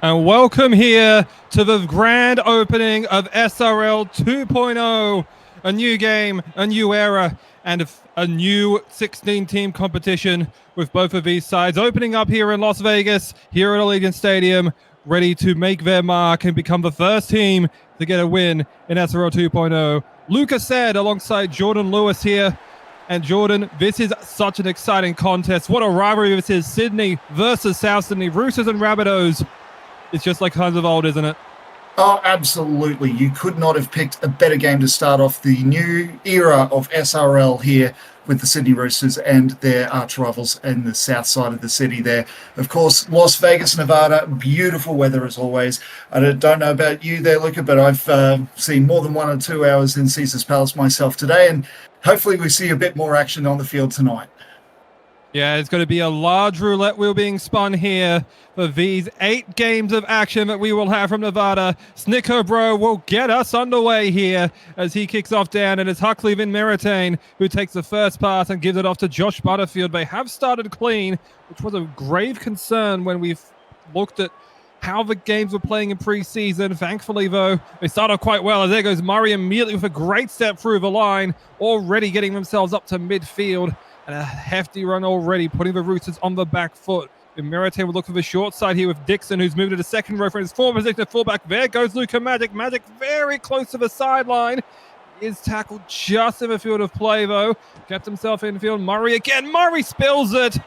And welcome here to the grand opening of SRL 2.0, a new game, a new era, and a new 16-team competition with both of these sides opening up here in Las Vegas, here at Allegiant Stadium, ready to make their mark and become the first team to get a win in SRL 2.0. Lucas said alongside Jordan Lewis here. And Jordan, this is such an exciting contest. What a rivalry this is. Sydney versus South Sydney, Roosters and Rabbitohs. It's just like tons of old, isn't it? Oh, absolutely. You could not have picked a better game to start off the new era of SRL here with the Sydney Roosters and their arch rivals in the south side of the city there. Of course, Las Vegas, Nevada, beautiful weather as always. I don't know about you there, Luca, but I've seen more than 1 or 2 hours in Caesars Palace myself today, and hopefully we see a bit more action on the field tonight. Yeah, it's going to be a large roulette wheel being spun here for these 8 games of action that we will have from Nevada. Snicko Bro will get us underway here as he kicks off down, and it's Huckley Van Meritain who takes the first pass and gives it off to Josh Butterfield. They have started clean, which was a grave concern when we've looked at how the games were playing in pre-season. Thankfully, though, they started quite well as there goes Murray immediately with a great step through the line, already getting themselves up to midfield. And a hefty run already, putting the Roosters on the back foot. Meritain will look for the short side here with Dixon, who's moved to the second row for his forward position at fullback. There goes Luca Magic. Magic very close to the sideline. Is tackled just in the field of play, though. Kept himself in field. Murray again. Murray spills it.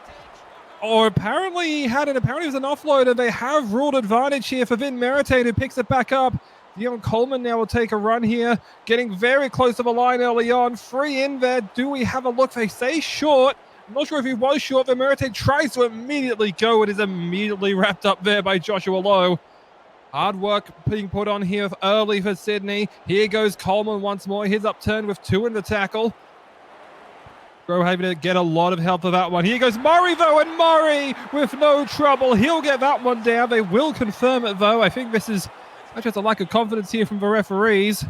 Or apparently it was an offload, and they have ruled advantage here for Van Meritain, who picks it back up. Dion Coleman now will take a run here, getting very close to the line early on. Free in there. Do we have a look? They say short. I'm not sure if he was short. Van Meritain tries to immediately go. It is immediately wrapped up there by Joshua Lowe. Hard work being put on here early for Sydney. Here goes Coleman once more. He's upturned with 2 in the tackle. Bro having to get a lot of help for that one. Here goes Murray, though, and Murray with no trouble. He'll get that one down. They will confirm it, though. I think this is just a lack of confidence here from the referees.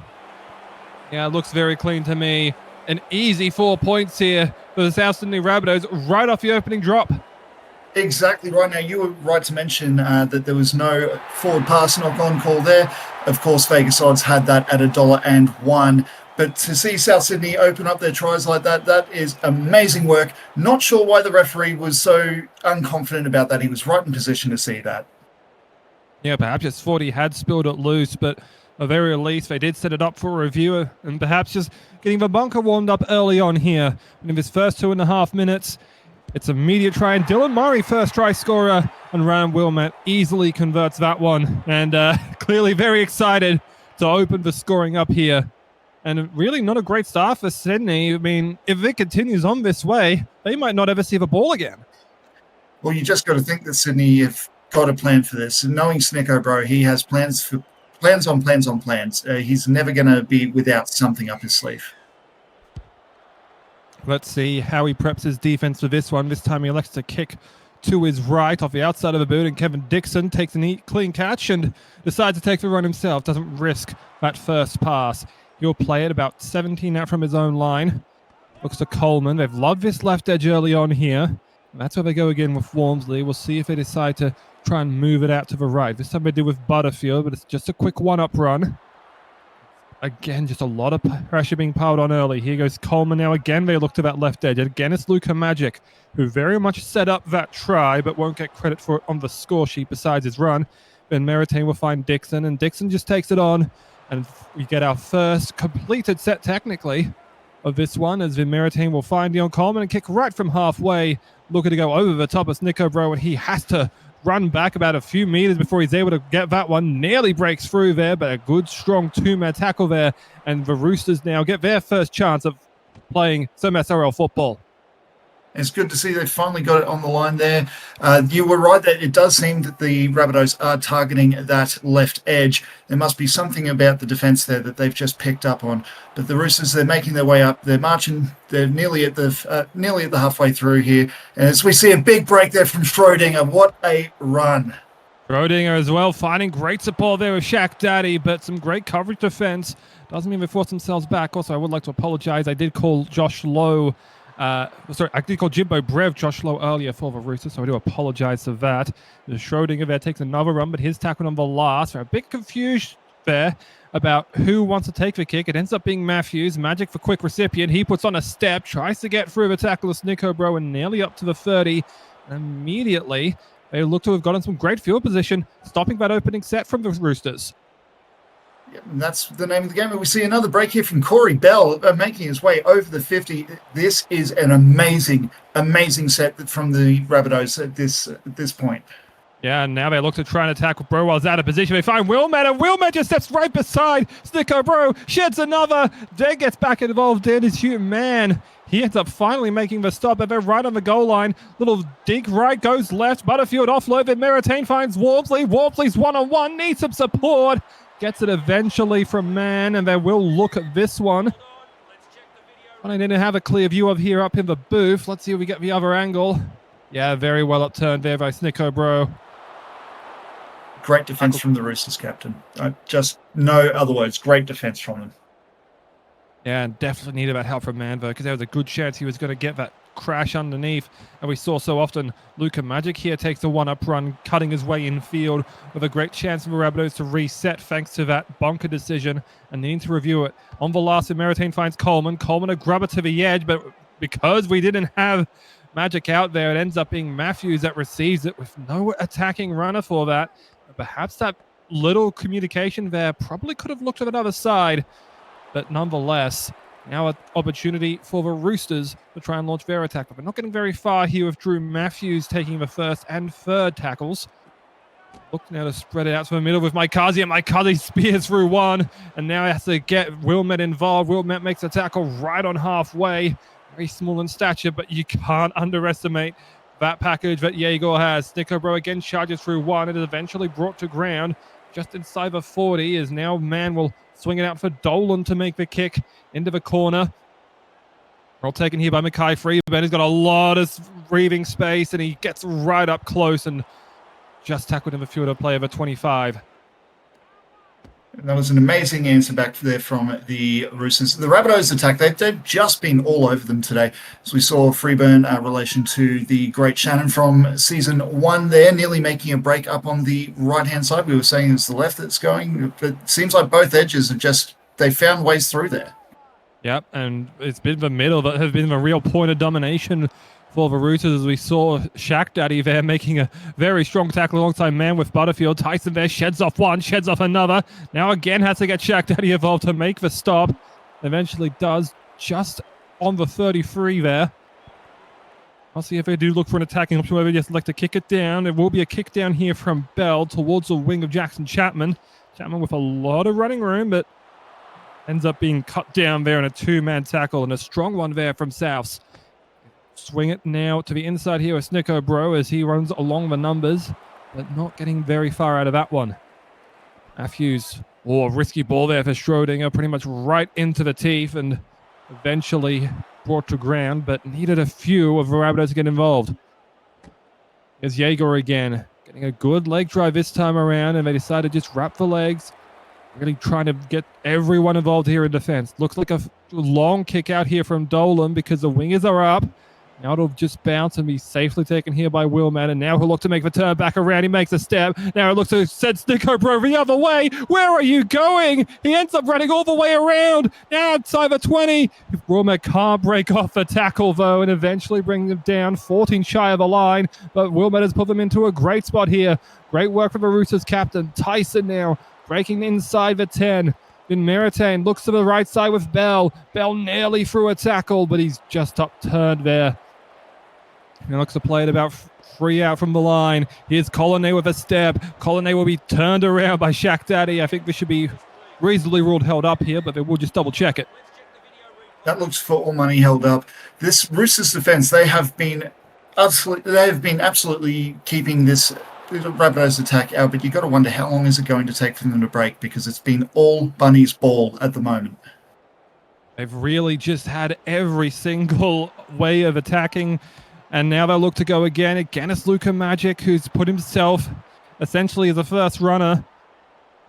Yeah, it looks very clean to me. An easy 4 points here for the South Sydney Rabbitohs right off the opening drop. Exactly right. Now, you were right to mention that there was no forward pass knock-on call there. Of course, Vegas odds had that at $1.01. But to see South Sydney open up their tries like that, that is amazing work. Not sure why the referee was so unconfident about that. He was right in position to see that. Yeah, perhaps just thought he had spilled it loose, but at the very least, they did set it up for a review, and perhaps just getting the bunker warmed up early on here. And in his first 2.5 minutes, it's immediate try, and Dylan Murray, first try scorer, and Ryan Wilmot easily converts that one, and clearly very excited to open the scoring up here. And really not a great start for Sydney. I mean, if it continues on this way, they might not ever see the ball again. Well, you just got to think that Sydney have got a plan for this. And knowing Snicko, bro, he has plans on plans. He's never going to be without something up his sleeve. Let's see how he preps his defense for this one. This time he elects to kick to his right off the outside of the boot, and Kevin Dixon takes a neat, clean catch and decides to take the run himself. Doesn't risk that first pass. He'll play it about 17 out from his own line. Looks to Coleman. They've loved this left edge early on here. And that's where they go again with Wormsley. We'll see if they decide to try and move it out to the right. This time they do with Butterfield, but it's just a quick one-up run. Again, just a lot of pressure being piled on early. Here goes Coleman now. Again, they look to that left edge. And again, it's Luca Magic, who very much set up that try, but won't get credit for it on the score sheet besides his run. Then Meritain will find Dixon, and Dixon just takes it on. And we get our first completed set, technically, of this one, as Van Meritain will find Dion Coleman and kick right from halfway. Looking to go over the top of Snicko Bro, and he has to run back about a few meters before he's able to get that one. Nearly breaks through there, but a good, strong 2-man tackle there. And the Roosters now get their first chance of playing some SRL football. It's good to see they finally got it on the line there. You were right that it does seem that the Rabbitohs are targeting that left edge. There must be something about the defence there that they've just picked up on. But the Roosters, they're making their way up. They're marching. They're nearly at the halfway through here. And as we see a big break there from Schrodinger, what a run! Schrodinger as well, finding great support there with Shaq Daddy, but some great coverage defence. Doesn't mean they force themselves back. Also, I would like to apologise. I did call Josh Lowe Sorry, I did call Jimbo Brev Josh Lowe earlier for the Roosters, so I do apologize for that. The Schrodinger there takes another run, but his tackle on the last. We're a bit confused there about who wants to take the kick. It ends up being Matthews. Magic for quick recipient. He puts on a step, tries to get through the tackle of Snicko Bro and nearly up to the 30. And immediately, they look to have gotten some great field position, stopping that opening set from the Roosters. Yeah, and that's the name of the game. And we see another break here from Corey Bell making his way over the 50. This is an amazing, amazing set from the Rabbitohs at this point. Yeah, and now they look to try and attack with Bro while he's out of position. They find Wilmet, and Wilmet just steps right beside Snicko Bro, sheds another. Then gets back involved in his human man. He ends up finally making the stop, but they're right on the goal line. Little dig right, goes left. Butterfield offload, then Meritain finds Wormsley. Wormsley's one-on-one, needs some support. Gets it eventually from Man, and they will look at this one. I didn't have a clear view of here up in the booth. Let's see if we get the other angle. Yeah, very well upturned there by Snicko Bro. Great defense from the Roosters, captain. Just no other words. Great defense from them. Yeah, and definitely needed that help from Manvo because there was a good chance he was going to get that crash underneath. And we saw so often Luka Magic here takes the one-up run, cutting his way in field with a great chance for the Rabbitohs to reset thanks to that bunker decision and needing to review it. On the last, Meritain finds Coleman. Coleman a grubber to the edge, but because we didn't have Magic out there, it ends up being Matthews that receives it with no attacking runner for that. Perhaps that little communication there probably could have looked to another side, but nonetheless, now an opportunity for the Roosters to try and launch their attack. But we're not getting very far here with Drew Matthews taking the first and third tackles. Look now to spread it out to the middle with Maikaze, and Maikaze spears through one, and now he has to get Wilmet involved. Wilmet makes a tackle right on halfway. Very small in stature, but you can't underestimate that package that Jaeger has. Snicko Bro again charges through one. It is eventually brought to ground just inside the 40 as now Man will swing it out for Dolan to make the kick into the corner. Well taken here by Mackay Freeman. He's got a lot of breathing space and he gets right up close and just tackled in the fielder play over 25. That was an amazing answer back there from the Roosters. The Rabbitohs attack, they've just been all over them today. As we saw Freeburn relation to the great Shannon from season 1 there, nearly making a break up on the right-hand side. We were saying it's the left that's going, but it seems like both edges have they found ways through there. Yep, and it's been the middle that has been the real point of domination for the Roosters, as we saw Shaq Daddy there making a very strong tackle alongside Man with Butterfield. Tyson there sheds off one, sheds off another. Now again has to get Shaq Daddy involved to make the stop. Eventually does just on the 33 there. I'll see if they do look for an attacking option where they just like to kick it down. There will be a kick down here from Bell towards the wing of Jackson Chapman. Chapman with a lot of running room, but ends up being cut down there in a two-man tackle, and a strong one there from Souths. Swing it now to the inside here with Snicko Bro as he runs along the numbers, but not getting very far out of that one. Matthews, risky ball there for Schrodinger, pretty much right into the teeth and eventually brought to ground, but needed a few of the Rabbitohs to get involved. Here's Jaeger again, getting a good leg drive this time around, and they decided to just wrap the legs, really trying to get everyone involved here in defense. Looks like a long kick out here from Dolan because the wingers are up. Now it'll just bounce and be safely taken here by Wilman, and now he'll look to make the turn back around. He makes a step. Now it looks to send Snicko Bro the other way. Where are you going? He ends up running all the way around. Now outside the 20. Wilman can't break off the tackle, though, and eventually bring them down 14 shy of the line. But Wilman has put them into a great spot here. Great work from the Roosters captain. Tyson now breaking inside the 10. Then Meritain looks to the right side with Bell. Bell nearly through a tackle, but he's just upturned there. He looks to play it about 3 out from the line. Here's Colonnay with a step. Colonnay will be turned around by Shaq Daddy. I think this should be reasonably ruled held up here, but they will just double check it. That looks for all money held up. This Roosters defense, they have been absolutely keeping this Rabbitohs attack out, but you've got to wonder how long is it going to take for them to break, because it's been all Bunny's ball at the moment. They've really just had every single way of attacking, and now they'll look to go again. Again, it's Luka Magic, who's put himself essentially as a first runner.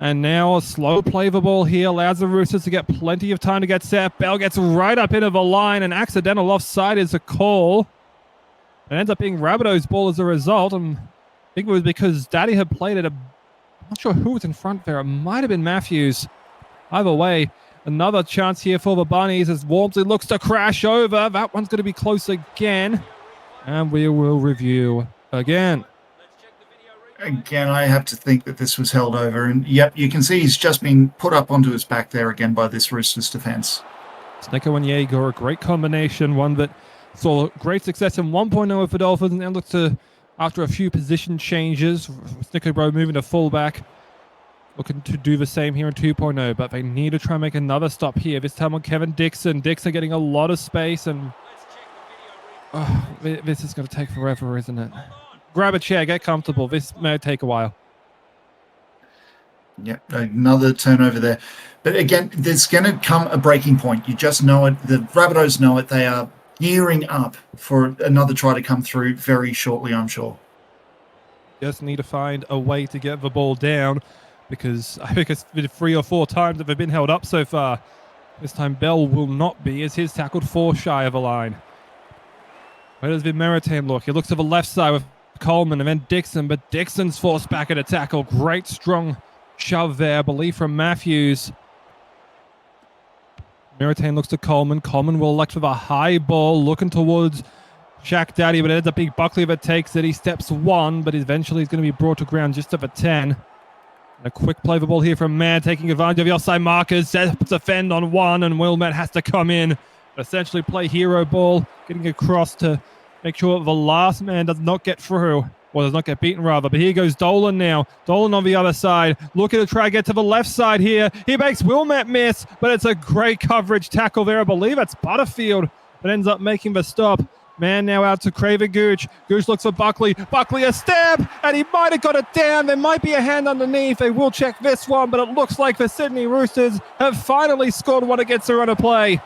And now a slow play of the ball here allows the Roosters to get plenty of time to get set. Bell gets right up into the line. An accidental offside is a call. It ends up being Rabbitohs' ball as a result. I think it was because Daddy had played it. I'm not sure who was in front there. It might have been Matthews. Either way, another chance here for the Bunnies as Walmsley looks to crash over. That one's going to be close again. And we will review again. Again, I have to think that this was held over. And yep, you can see he's just been put up onto his back there again by this Roosters defence. Snicker and Jaeger, a great combination. One that saw great success in 1.0 for Dolphins and then looked to, after a few position changes, Snicker Bro moving to fullback. Looking to do the same here in 2.0, but they need to try and make another stop here. This time on Kevin Dixon. Dixon getting a lot of space, and this is going to take forever, isn't it? Grab a chair, get comfortable. This may take a while. Yep, another turnover there. But again, there's going to come a breaking point. You just know it. The Rabbitohs know it. They are gearing up for another try to come through very shortly, I'm sure. Just need to find a way to get the ball down, because I think it's been 3 or 4 times that they've been held up so far. This time Bell will not be, as he's tackled 4 shy of a line. Where does Vimeritain look? He looks to the left side with Coleman and then Dixon, but Dixon's forced back at a tackle. Great strong shove there, I believe, from Matthews. Meritain looks to Coleman. Coleman will elect for the high ball, looking towards Shaq Daddy, but it ends up being Buckley that takes it. He steps 1, but eventually he's going to be brought to ground just at the 10. And a quick play of the ball here from Mann, taking advantage of the offside markers. Sets a fend on 1, and Wilmette has to come in. Essentially play hero ball, getting across to make sure the last man does not get through, or does not get beaten rather. But here goes Dolan now. Dolan on the other side, looking to try to get to the left side here. He makes Wilmette miss, but it's a great coverage tackle there. I believe it's Butterfield that ends up making the stop. Man now out to Craven Gooch. Gooch looks for Buckley. Buckley a stab, and he might have got it down. There might be a hand underneath. They will check this one, but it looks like the Sydney Roosters have finally scored one against the run of play.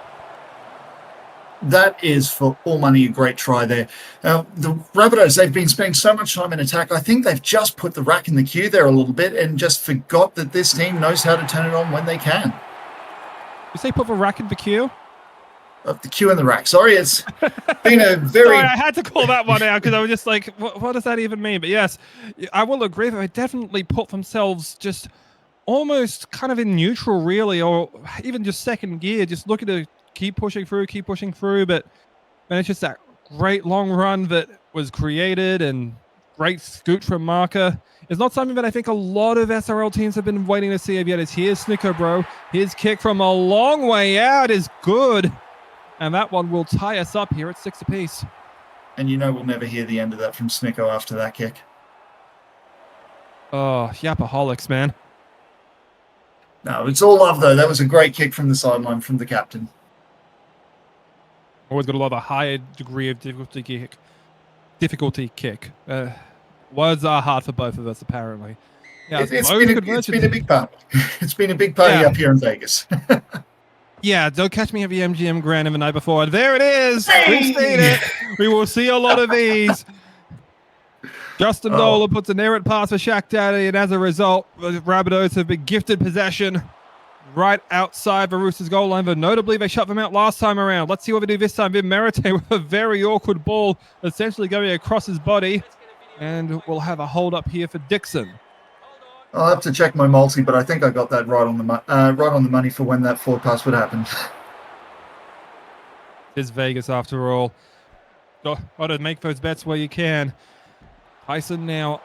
That is, for all money, a great try there. The Rabbitohs, they've been spending so much time in attack. I think they've just put the rack in the queue there a little bit and just forgot that this team knows how to turn it on when they can. You say put the rack in the queue? The queue in the rack. Sorry, it's been a very... Sorry, I had to call that one out because I was just like, what does that even mean? But yes, I will agree that they definitely put themselves just almost kind of in neutral, really, or even just second gear, just looking to keep pushing through, but man, it's just that great long run that was created and great scoot from Marker. It's not something that I think a lot of SRL teams have been waiting to see yet. It's here's Snicker Bro. His kick from a long way out is good. And that one will tie us up here at 6 apiece. And you know we'll never hear the end of that from Snicko after that kick. Oh, yapaholics, man. No, it's all love, though. That was a great kick from the sideline from the captain. Always got to love a higher degree of difficulty kick. Words are hard for both of us, apparently. Yeah, it's been a big part. It's been a big party up here in Vegas. Yeah, don't catch me at the MGM Grand the night before. There it is. Hey! We've seen it. We will see a lot of these. Justin Dolan puts an errant pass for Shaq Daddy, and as a result, the Rabbitohs have been gifted possession right outside the Roosters goal line, but notably they shut them out last time around. Let's see what they do this time. Vin Merite with a very awkward ball essentially going across his body, and we'll have a hold up here for Dixon. I'll have to check my multi, but I think I got that right on the money for when that forward pass would happen. It's Vegas after all. Got to make those bets where you can. Tyson now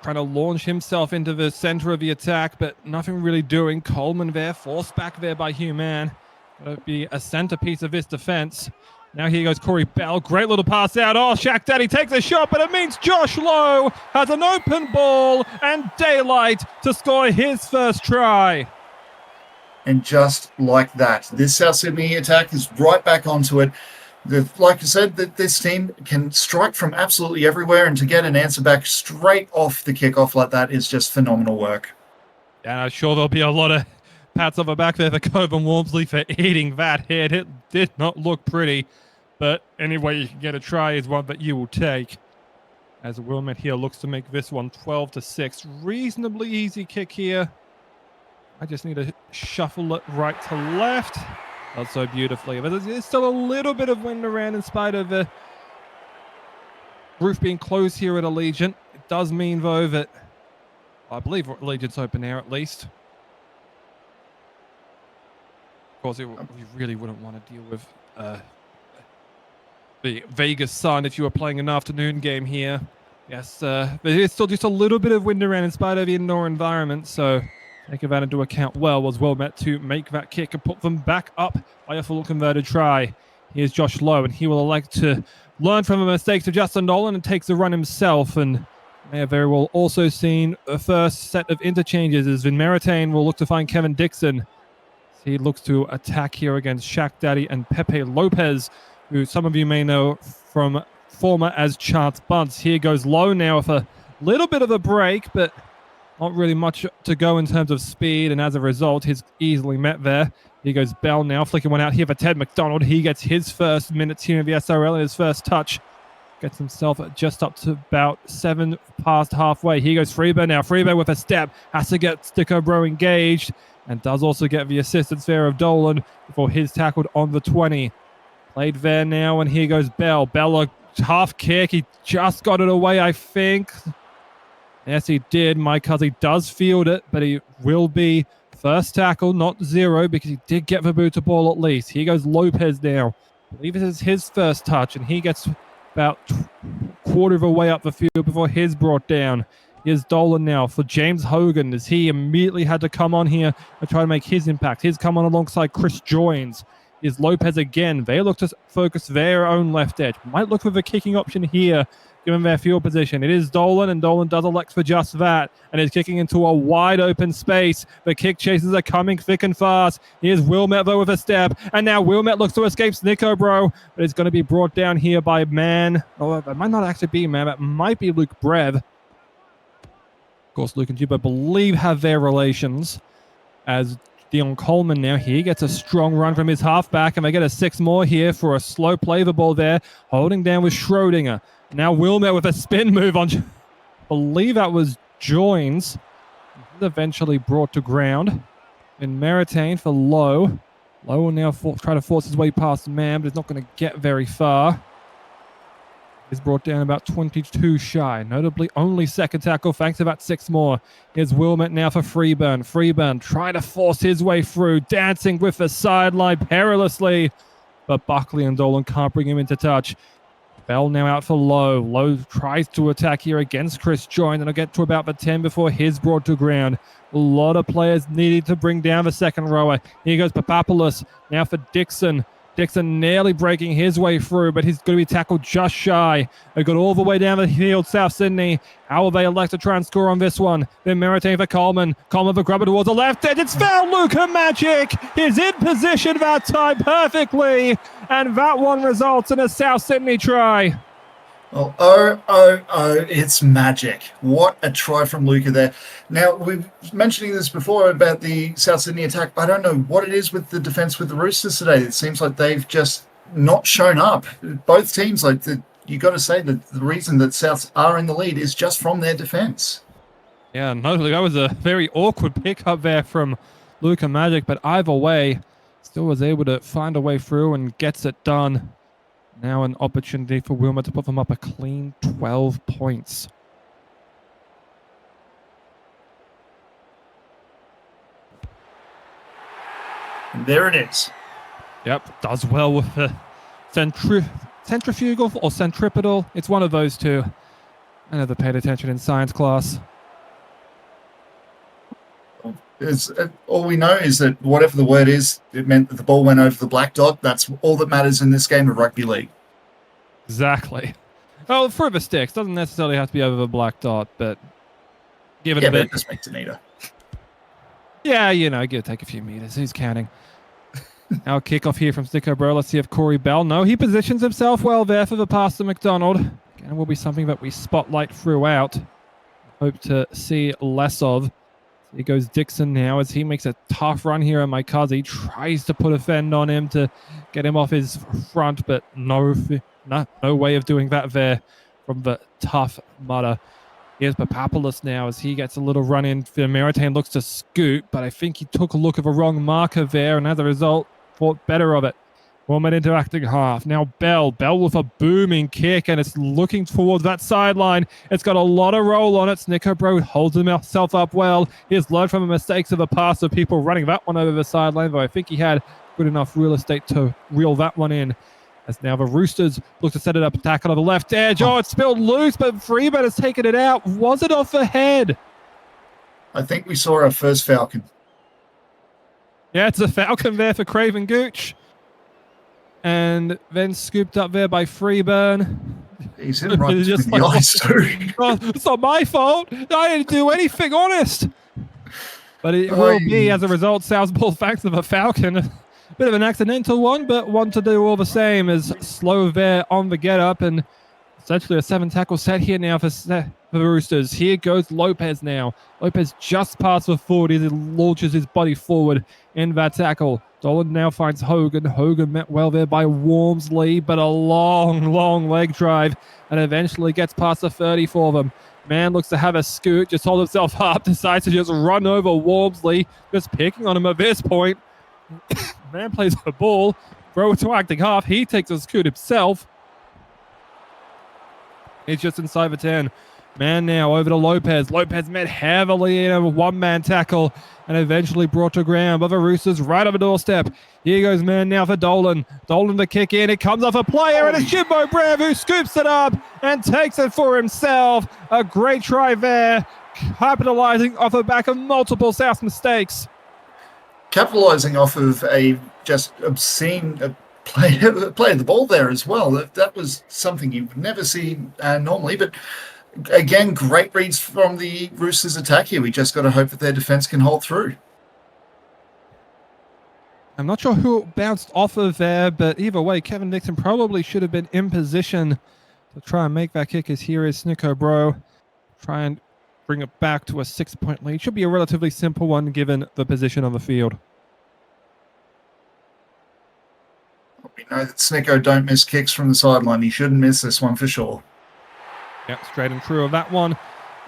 trying to launch himself into the center of the attack, but nothing really doing. Coleman there, forced back there by Hugh Mann. That'll be a centerpiece of this defense. Now here goes Corey Bell. Great little pass out. Oh, Shaq Daddy takes a shot, but it means Josh Lowe has an open ball and daylight to score his first try. And just like that, this South Sydney attack is right back onto it. Like I said, that this team can strike from absolutely everywhere, and to get an answer back straight off the kickoff like that is just phenomenal work. And I'm sure there'll be a lot of pats on the back there for Coben Walmsley for eating that hit. It did not look pretty, but any way you can get a try is one that you will take. As Wilmette here looks to make this one 12-6. Reasonably easy kick here. I just need to shuffle it right to left. That's so beautifully. But there's still a little bit of wind around in spite of the roof being closed here at Allegiant. It does mean, though, that I believe Allegiant's open air at least. Of course, we really wouldn't want to deal with the Vegas sun if you were playing an afternoon game here. Yes, but there's still just a little bit of wind around in spite of the indoor environment, so take that into account. Was well met to make that kick and put them back up by a full converted try. Here's Josh Lowe, and he will like to learn from the mistakes of Justin Nolan and takes the run himself. And may have very well also seen a first set of interchanges as Vin Meritain will look to find Kevin Dixon. He looks to attack here against Shaq Daddy and Pepe Lopez, who some of you may know from former as Chance Bunts. Here goes Lowe now with a little bit of a break, but not really much to go in terms of speed, and as a result, he's easily met there. Here goes Bell now, flicking one out here for Ted McDonald. He gets his first minutes here in the SRL and his first touch. Gets himself just up to about 7 past halfway. Here goes Freeburg now. Freeburg with a step. Has to get Sticko Bro engaged, and does also get the assistance there of Dolan before he's tackled on the 20. Played there now, and here goes Bell. Bell, a half kick. He just got it away, I think. Yes, he did. My cousin does field it, but he will be first tackle, not 0, because he did get the boot to ball at least. Here goes Lopez now. I believe this is his first touch, and he gets about quarter of a way up the field before his brought down. Here's Dolan now for James Hogan, as he immediately had to come on here and try to make his impact. He's come on alongside Chris Joins. Here's Lopez again. They look to focus their own left edge. Might look for the kicking option here, given their field position. It is Dolan, and Dolan does elect for just that, and is kicking into a wide open space. The kick chases are coming thick and fast. Here's Wilmette, though, with a step, and now Wilmette looks to escape Snicko Bro, but it's going to be brought down here by man. Oh, it might not actually be man. It might be Luke Brev. Of course, Luke and Jib, I believe, have their relations. As Dion Coleman now, he gets a strong run from his halfback, and they get a 6 more here for a slow play the ball there, holding down with Schrodinger. Now Wilmette with a spin move on, I believe that was Joins. He's eventually brought to ground. And Meritain for Lowe. Lowe will now try to force his way past man, but he's not going to get very far. He's brought down about 22 shy. Notably only second tackle, thanks to that 6 more. Here's Wilmette now for Freeburn. Freeburn trying to force his way through, dancing with the sideline perilously. But Buckley and Dolan can't bring him into touch. Bell now out for Lowe. Lowe tries to attack here against Chris Join, and he'll get to about the 10 before his brought to ground. A lot of players needing to bring down the second rower. Here goes Papopoulos now for Dixon. Dixon nearly breaking his way through, but he's going to be tackled just shy. They got all the way down the field, South Sydney. How will they elect to try and score on this one? Then Meritain for Coleman. Coleman for grubber towards the left edge. It's foul. Luca Magic is in position that time perfectly. And that one results in a South Sydney try. It's magic. What a try from Luca there. Now, we've mentioning this before about the South Sydney attack. I don't know what it is with the defence with the Roosters today. It seems like they've just not shown up. Both teams, you got to say that the reason that Souths are in the lead is just from their defence. Yeah, notably, that was a very awkward pick up there from Luca Magic, but either way, still was able to find a way through and gets it done. Now an opportunity for Wilmot to put them up a clean 12 points. And there it is. Yep, does well with the centrifugal or centripetal. It's one of those two. I never paid attention in science class. All we know is that whatever the word is, it meant that the ball went over the black dot. That's all that matters in this game of rugby league. Exactly. Well, through the sticks. Doesn't necessarily have to be over the black dot, but give it a bit. But it just makes a meter. Yeah, give it take a few meters. Who's counting? Now kickoff here from Sticko Bro. Let's see if Corey Bell. No, he positions himself well there for the pass to McDonald. Again, will be something that we spotlight throughout. Hope to see less of. Here goes Dixon now as he makes a tough run here on my cousin. He tries to put a fend on him to get him off his front, but no way of doing that there from the tough mutter. Here's Papapoulos now as he gets a little run in. Meritain looks to scoop, but I think he took a look of a wrong marker there, and as a result, thought better of it. 1 minute interacting half. Now Bell with a booming kick, and it's looking towards that sideline. It's got a lot of roll on it. Snickerbro holds himself up well. He's learned from the mistakes of the past of people running that one over the sideline, though I think he had good enough real estate to reel that one in. As now the Roosters look to set it up, tackle on the left edge. Oh, it's spilled loose, but Freeman has taken it out. Was it off the head? I think we saw our first Falcon. Yeah, it's a Falcon there for Craven Gooch. And then scooped up there by Freeburn. He's hit him right in the eyes too. Oh, it's not my fault. I didn't do anything, honest. But it will be, as a result, South Ball thanks to the Falcon. Bit of an accidental one, but one to do all the same. As slow there on the get up, and essentially a 7-tackle set here now for the Roosters. Here goes Lopez now. Lopez just past the 40 as he launches his body forward in that tackle. Dolan now finds Hogan. Hogan met well there by Wormsley, but a long leg drive, and eventually gets past the 30 for them. Man looks to have a scoot, just hold himself up, decides to just run over Wormsley, just picking on him at this point. Man plays the ball, throw it to acting half. He takes a scoot himself. He's just inside the 10. Man now over to Lopez. Lopez met heavily in a one-man tackle and eventually brought to ground by the Roosters right on the doorstep. Here goes man now for Dolan. Dolan to kick in. It comes off a player, and it's Jimbo Brev who scoops it up and takes it for himself. A great try there, capitalizing off the back of multiple South mistakes. Capitalising off of a just obscene play of the ball there as well. That was something you would never see normally. But again, great reads from the Roosters attack here. We just got to hope that their defence can hold through. I'm not sure who bounced off of there, but either way, Kevin Dixon probably should have been in position to try and make that kick, as here is Snicko Bro. Try and bring it back to a 6-point lead. Should be a relatively simple one given the position on the field. We know that Snicko don't miss kicks from the sideline. He shouldn't miss this one for sure. Yep, straight and true of that one,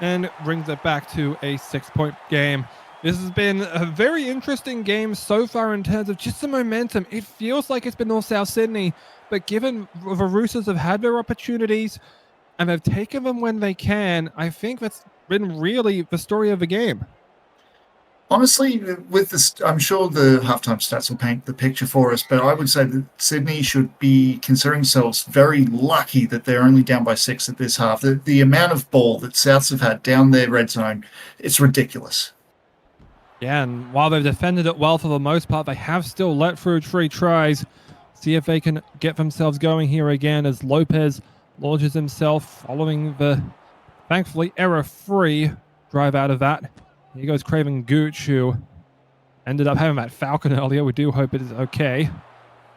and brings it back to a 6-point game. This has been a very interesting game so far in terms of just the momentum. It feels like it's been North South Sydney, but given the Roosters have had their opportunities and they've taken them when they can, I think that's been really the story of the game. Honestly, with this, I'm sure the halftime stats will paint the picture for us, but I would say that Sydney should be considering themselves very lucky that they're only down by 6 at this half. The amount of ball that Souths have had down their red zone, it's ridiculous. Yeah, and while they've defended it well for the most part, they have still let through 3 tries. See if they can get themselves going here again as Lopez launches himself following the, thankfully, error-free drive out of that. Here goes Craven Gooch, who ended up having that Falcon earlier. We do hope it is okay.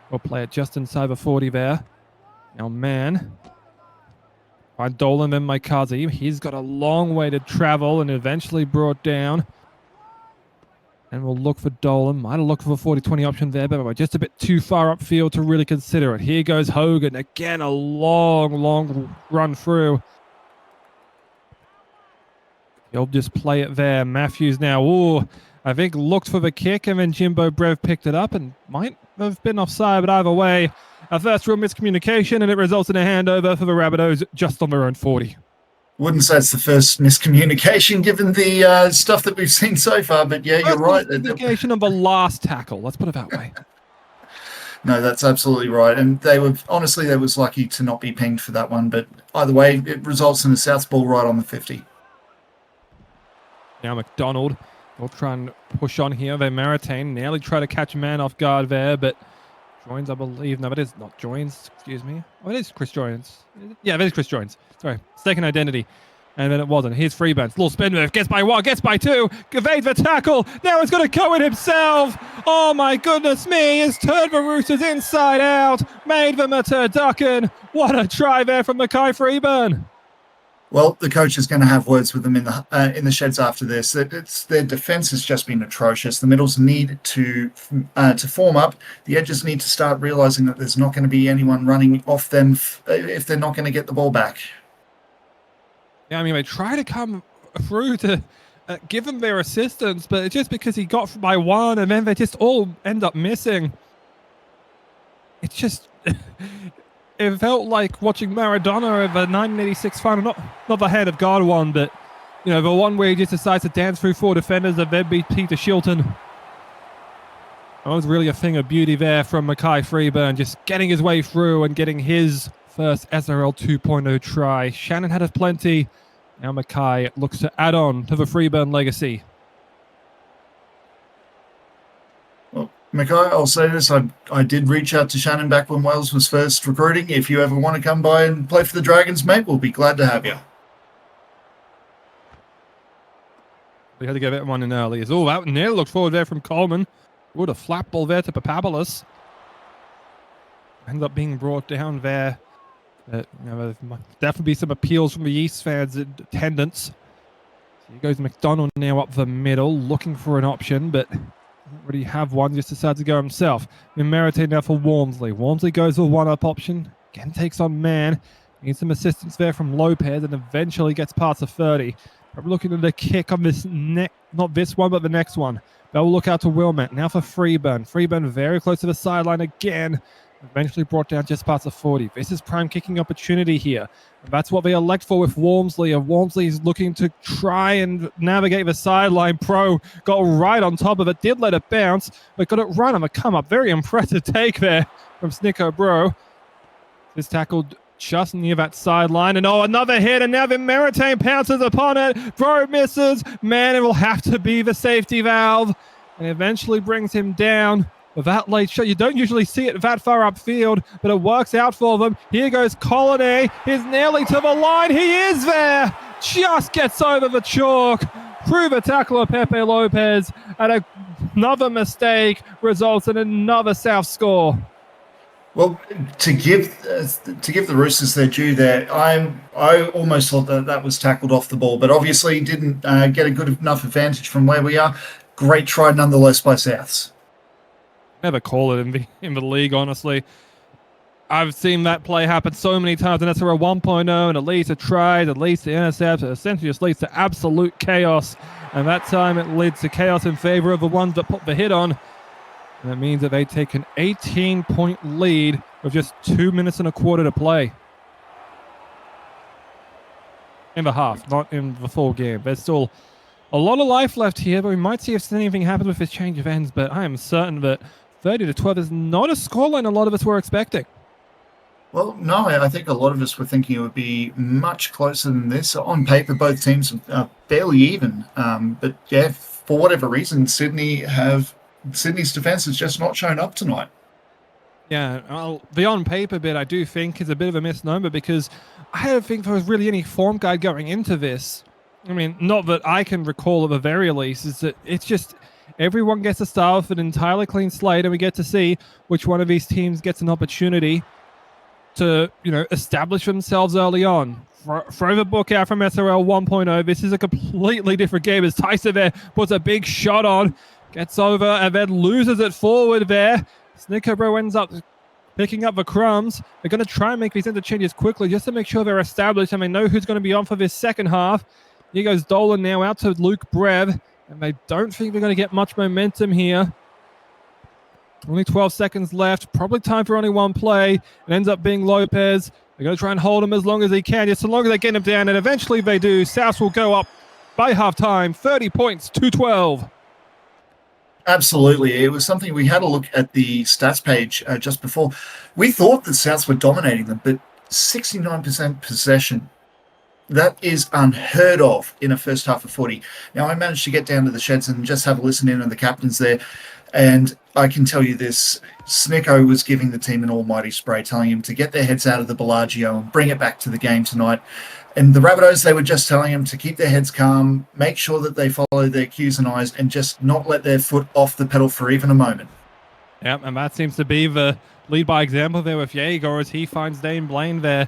We'll play it just inside the 40 there. Now, man. By Dolan and Maikaze. He's got a long way to travel and eventually brought down. And we'll look for Dolan. Might have looked for the 40-20 option there, but we're just a bit too far upfield to really consider it. Here goes Hogan. Again, a long run through. He'll just play it there. Matthews now, I think looked for the kick, and then Jimbo Brev picked it up and might have been offside, but either way, a first real miscommunication, and it results in a handover for the Rabbitohs just on their own 40. Wouldn't say it's the first miscommunication given the stuff that we've seen so far, but yeah, you're right. Miscommunication of the last tackle, let's put it that way. No, that's absolutely right. And they was lucky to not be pinged for that one, but either way, it results in a South ball right on the 50. Now McDonald will try and push on here. They Maritain nearly try to catch a man off guard there, but Joins, I believe. No, it is not Joins. Excuse me. Oh, it is Chris Joins. Yeah, it is Chris Joins. Sorry. Second identity. And then it wasn't. Here's Freeburns. Little spin move. Gets by 1. Gets by 2. Evades the tackle. Now he's going to go in himself. Oh, my goodness me. He's turned the Roosters inside out. Made them a turducken. What a try there from Mackay Freeburn. Well, the coach is going to have words with them in the sheds after this. Their defence has just been atrocious. The middles need to form up. The edges need to start realising that there's not going to be anyone running off them if they're not going to get the ball back. Yeah, I mean, they try to come through to give them their assistance, but it's just because he got by one and then they just all end up missing. It's just... it felt like watching Maradona of a 1986 final, not the head of God one, but, you know, the one where he just decides to dance through 4 defenders and then beat Peter Shilton. That was really a thing of beauty there from Mackay Freeburn, just getting his way through and getting his first SRL 2.0 try. Shannon had plenty. Now Mackay looks to add on to the Freeburn legacy. Well, Mackay, I'll say this. I did reach out to Shannon back when Wales was first recruiting. If you ever want to come by and play for the Dragons, mate, we'll be glad to have you. We had to get that one in early. Oh, that nearly looked forward there from Coleman. Would a flat ball there to Papaboulos. Ends up being brought down there. You know, there might definitely be some appeals from the East fans in attendance. So here goes McDonald now up the middle, looking for an option, but doesn't really have one, just decides to go himself. Merite now for Walmsley. Walmsley goes for one-up option. Again takes on man. Needs some assistance there from Lopez and eventually gets past the 30. Probably looking at the kick on this not this one, but the next one. They'll look out to Wilmot. Now for Freeburn. Freeburn very close to the sideline again. Eventually brought down just past the 40. This is prime kicking opportunity here. And that's what they elect for with Walmsley. Walmsley is looking to try and navigate the sideline. Pro got right on top of it. Did let it bounce, but got it right on the come up. Very impressive take there from Snicko Bro. This tackled just near that sideline. And oh, another hit. And now the Meritain pounces upon it. Bro misses. Man, it will have to be the safety valve. And eventually brings him down. With that late shot, you don't usually see it that far upfield, but it works out for them. Here goes Colony. He's nearly to the line. He is there. Just gets over the chalk. Through the tackle of Pepe Lopez. And another mistake results in another South score. Well, to give the Roosters their due there, I almost thought that was tackled off the ball, but obviously didn't get a good enough advantage from where we are. Great try nonetheless by Souths. Never call it in the league, honestly. I've seen that play happen so many times, and that's a 1.0, and it leads to tries, it leads to intercepts, it essentially just leads to absolute chaos. And that time it leads to chaos in favor of the ones that put the hit on. And that means that they take an 18-point lead with just 2 minutes and a quarter to play. In the half, not in the full game. There's still a lot of life left here, but we might see if anything happens with this change of ends. But I am certain that 30-12 is not a scoreline a lot of us were expecting. Well, no, I think a lot of us were thinking it would be much closer than this. On paper, both teams are fairly even. But yeah, for whatever reason, Sydney's defence has just not shown up tonight. Yeah, the on paper bit I do think is a bit of a misnomer because I don't think there was really any form guide going into this. I mean, not that I can recall at the very least, is that it's just everyone gets to start with an entirely clean slate and we get to see which one of these teams gets an opportunity to, you know, establish themselves early on. Throw the book out from SRL 1.0. This is a completely different game as Tyson there puts a big shot on, gets over and then loses it forward there. Snickerbro ends up picking up the crumbs. They're going to try and make these interchanges quickly just to make sure they're established and they know who's going to be on for this second half. Here goes Dolan now out to Luke Brev, and they don't think they're going to get much momentum here. Only 12 seconds left. Probably time for only one play. It ends up being Lopez. They're going to try and hold him as long as they can, just so long as they get him down, and eventually they do. South will go up by halftime, 30 points to 12. Absolutely. It was something we had a look at the stats page just before. We thought the Souths were dominating them, but 69% possession. That is unheard of in a first half of 40. Now, I managed to get down to the sheds and just have a listen in on the captains there. And I can tell you this, Snicko was giving the team an almighty spray, telling him to get their heads out of the Bellagio and bring it back to the game tonight. And the Rabbitohs, they were just telling him to keep their heads calm, make sure that they follow their Q's and I's, and just not let their foot off the pedal for even a moment. Yep, and that seems to be the lead by example there with Jaeger as he finds Dane Blaine there.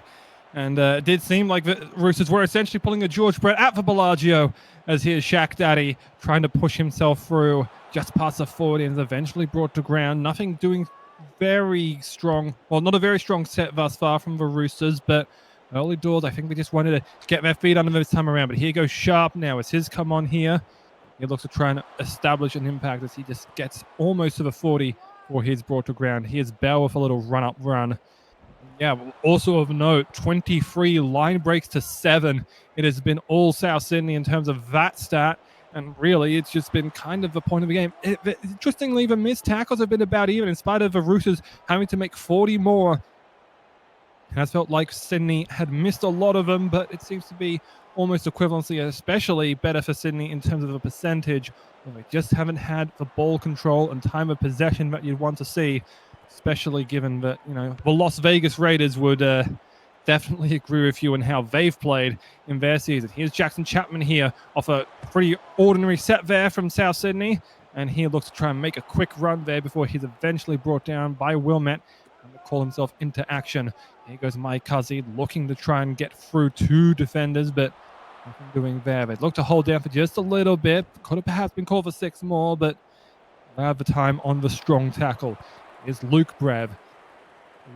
And it did seem like the Roosters were essentially pulling a George Brett at the Bellagio as here's Shaq Daddy trying to push himself through just past the 40 and is eventually brought to ground. Nothing doing very strong. Well, not a very strong set thus far from the Roosters, but Early doors, I think they just wanted to get their feet under them this time around. But here goes Sharp now. It's his come on here. He looks to try and establish an impact as he just gets almost to the 40 for his brought to ground. Here's Bell with a little run-up run. Yeah, also of note, 23 line breaks to 7. It has been all South Sydney in terms of that stat. And really, it's just been kind of the point of the game. Interestingly, the missed tackles have been about even, in spite of the Roosters having to make 40 more. It has felt like Sydney had missed a lot of them, but it seems to be almost equivalency, especially better for Sydney in terms of the percentage. They just haven't had the ball control and time of possession that you'd want to see, especially given that, the Las Vegas Raiders would definitely agree with you on how they've played in their season. Here's Jackson Chapman here off a pretty ordinary set there from South Sydney, and he looks to try and make a quick run there before he's eventually brought down by Wilmette and call himself into action. Here goes Mike Cuzzy looking to try and get through 2 defenders, but nothing doing there. They look to hold down for just a little bit. Could have perhaps been called for 6 more, but they have the time on the strong tackle. Here's Luke Brev.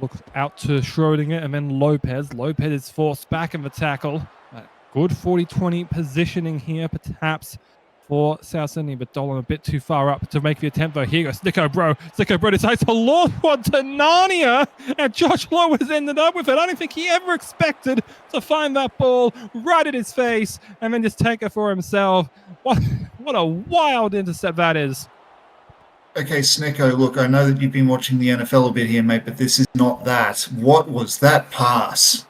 Looks out to Schrodinger and then Lopez. Lopez is forced back in the tackle. Good 40-20 positioning here, perhaps, for South Sydney, but Dolan a bit too far up to make the attempt, though. Here goes Snicko Bro. Snicko Bro decides to launch one to Narnia, and Josh Lowe has ended up with it. I don't think he ever expected to find that ball right at his face and then just take it for himself. What a wild intercept that is. Okay, Snicko, look, I know that you've been watching the NFL a bit here, mate, but this is not that. What was that pass?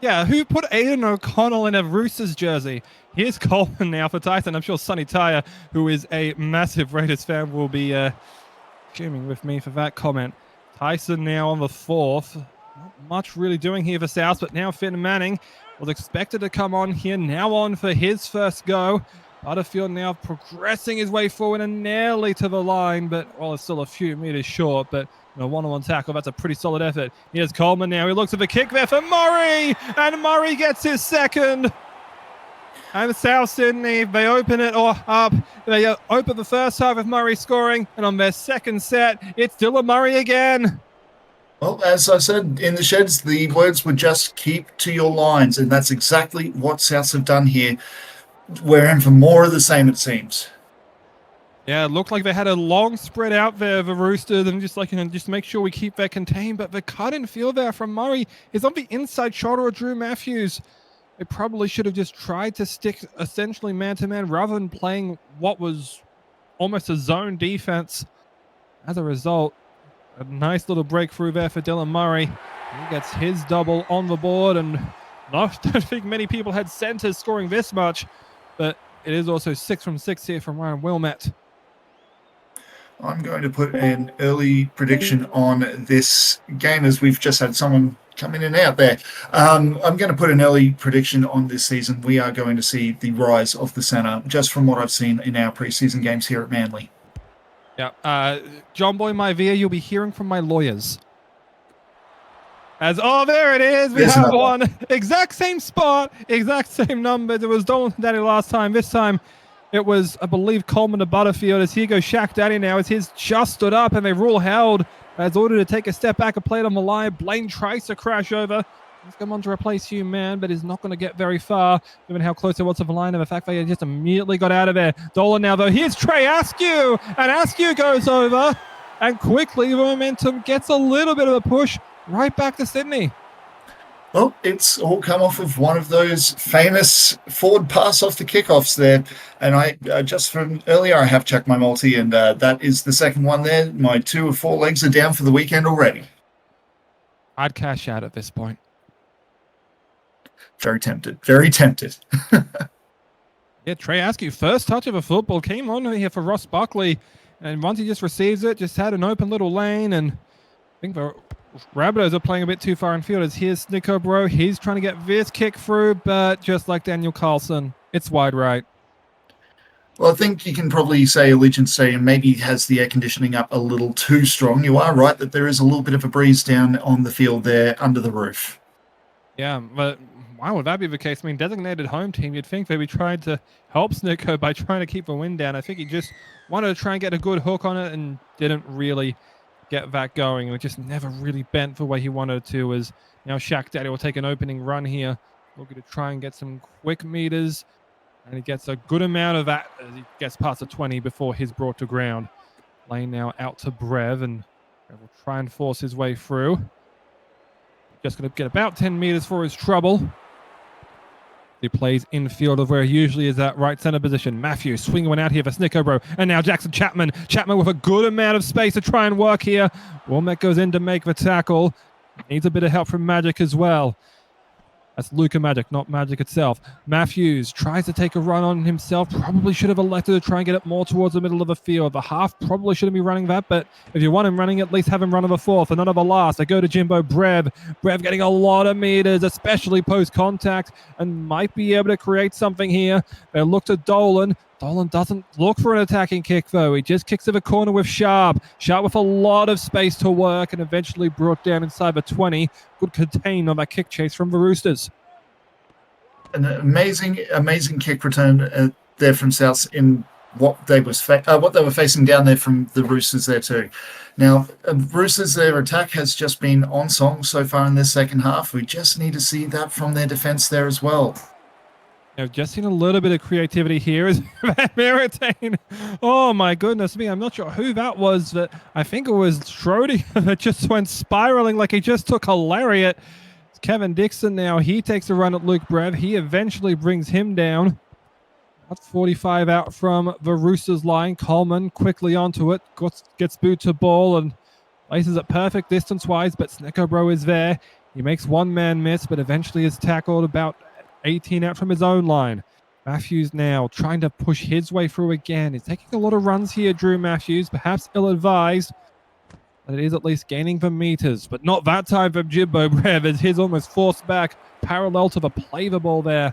Yeah, who put Aidan O'Connell in a Roosters jersey? Here's Coleman now for Tyson. I'm sure Sonny Tyre, who is a massive Raiders fan, will be fuming with me for that comment. Tyson now on the 4th. Not much really doing here for South, but now Finn Manning was expected to come on here. Now on for his first go. Butterfield now progressing his way forward and nearly to the line, but, well, it's still a few meters short, but one-on-one tackle, that's a pretty solid effort. Here's Coleman now. He looks at the kick there for Murray, and Murray gets his second. And South Sydney, they open it up. They open the first half with Murray scoring, and on their second set, it's Dylan Murray again. Well, as I said in the sheds, the words were just keep to your lines, and that's exactly what Souths have done here. We're in for more of the same, it seems. Yeah, it looked like they had a long spread out there, the Roosters, and just make sure we keep that contained. But the cut and feel there from Murray is on the inside shoulder of Drew Matthews. They probably should have just tried to stick essentially man-to-man rather than playing what was almost a zone defense. As a result, a nice little breakthrough there for Dylan Murray. He gets his double on the board, and I don't think many people had centers scoring this much, but it is also 6 from 6 here from Ryan Wilmette. I'm going to put an early prediction on this game, as we've just had someone come in and out there. I'm going to put an early prediction on this season. We are going to see the rise of the centre, just from what I've seen in our preseason games here at Manly. Yeah, John Boy Maivia, you'll be hearing from my lawyers. There it is. We have one. Exact same spot, exact same numbers. It was Dolan Daddy last time. This time it was, I believe, Coleman to Butterfield. As here goes Shaq Daddy now. As his just stood up and they rule held. As ordered to take a step back and play it on the line. Blaine tries to crash over. He's come on to replace Hugh Mann, but is not going to get very far, given how close it was to the line, and the fact that he just immediately got out of there. Dolan now, though. Here's Trey Askew, and Askew goes over, and quickly the momentum gets a little bit of a push right back to Sydney. Well, it's all come off of one of those famous forward pass off the kickoffs there. And I just from earlier, I have checked my multi, and that is the second one there. My 2 of 4 legs are down for the weekend already. I'd cash out at this point. Very tempted. Very tempted. Yeah, Trey Askew, first touch of a football, came on here for Ross Buckley. And once he just receives it, just had an open little lane. And I think the Rabbitohs are playing a bit too far in field. As here's Snicko Bro. He's trying to get this kick through, but just like Daniel Carlson, it's wide right. Well, I think you can probably say Allegiant Stadium maybe has the air conditioning up a little too strong. You are right that there is a little bit of a breeze down on the field there under the roof. Yeah, but why would that be the case? I mean, designated home team, you'd think they'd be trying to help Snicko by trying to keep the wind down. I think he just wanted to try and get a good hook on it and didn't really get that going. It just never really bent the way he wanted it to. As now Shaq Daddy will take an opening run here, looking to try and get some quick meters, and he gets a good amount of that as he gets past the 20 before he's brought to ground. Lane now out to Brev, and Brev will try and force his way through. Just going to get about 10 meters for his trouble. He plays infield of where he usually is at right center position. Matthew swinging one out here for Snickerbro. And now Jackson Chapman. Chapman with a good amount of space to try and work here. Womack goes in to make the tackle. Needs a bit of help from Magic as well. That's Luca Magic, not Magic itself. Matthews tries to take a run on himself. Probably should have elected to try and get it more towards the middle of the field. The half probably shouldn't be running that, but if you want him running, at least have him run of a fourth and none of a last. I go to Jimbo Brev. Brev getting a lot of meters, especially post-contact, and might be able to create something here. They look to Dolan. Dolan doesn't look for an attacking kick, though. He just kicks to the corner with Sharp. Sharp with a lot of space to work and eventually brought down inside the 20. Good contain on that kick chase from the Roosters. An amazing kick return there from South in what they were facing down there from the Roosters there too. Now, Roosters, their attack has just been on song so far in this second half. We just need to see that from their defence there as well. I've just seen a little bit of creativity here as Meritain. Oh my goodness me, I'm not sure who that was, but I think it was Schrodinger that just went spiraling like he just took a lariat. It's Kevin Dixon now. He takes a run at Luke Brev. He eventually brings him down. About 45 out from the Roosters line. Coleman quickly onto it, gets boot to ball and places it perfect distance-wise, but Snickerbro is there. He makes one man miss, but eventually is tackled about 18 out from his own line. Matthews now trying to push his way through again. He's taking a lot of runs here, Drew Matthews, perhaps ill-advised, but it is at least gaining the meters, but not that time from Jimbo Brev as his almost forced back parallel to the play the ball there.